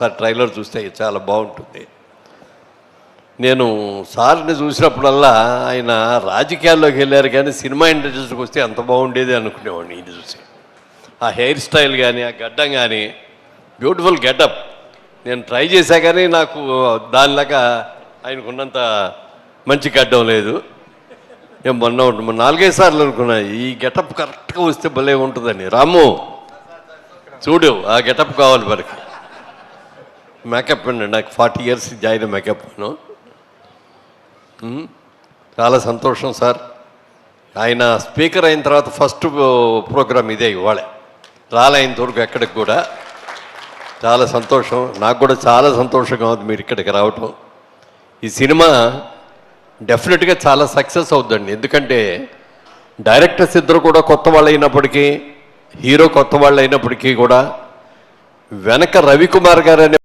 Sir trailer చూస్తే చాలా బాగుంటుంది. నేను సార్ని చూసినప్పుడల్లా ఆయన రాజకీయాల్లోకి వెళ్ళారు కానీ సినిమా ఇండస్ట్రీకి వస్తే అంత బాగుండేది అనుకునేవాడిని. ఇది చూసి ఆ హెయిర్ స్టైల్ కానీ ఆ గడ్డం కానీ బ్యూటిఫుల్ గెటప్. నేను ట్రై చేశా కానీ నాకు దానిలాగా ఆయనకున్నంత మంచి గడ్డం లేదు. నేను మొన్న 4-5 సార్లు అనుకున్నా ఈ గెటప్ కరెక్ట్గా వస్తే భలే ఉంటుందని. రాము చూడు ఆ గెటప్ కావాలి మనకి. మేకప్ అండి, నాకు 40 years జాయిన్ మేకప్. చాలా సంతోషం సార్. ఆయన స్పీకర్ అయిన తర్వాత ఫస్ట్ ప్రోగ్రామ్ ఇదే ఇవాళ. రాలేంతవరకు ఎక్కడికి కూడా చాలా సంతోషం. నాకు కూడా చాలా సంతోషంగా ఉంది మీరు ఇక్కడికి రావటం. ఈ సినిమా డెఫినెట్గా చాలా సక్సెస్ అవుతుందండి. ఎందుకంటే డైరెక్టర్స్ ఇద్దరు కూడా కొత్త వాళ్ళు అయినప్పటికీ, హీరో కొత్త వాళ్ళు అయినప్పటికీ కూడా వెనక రవికుమార్ గారు అనే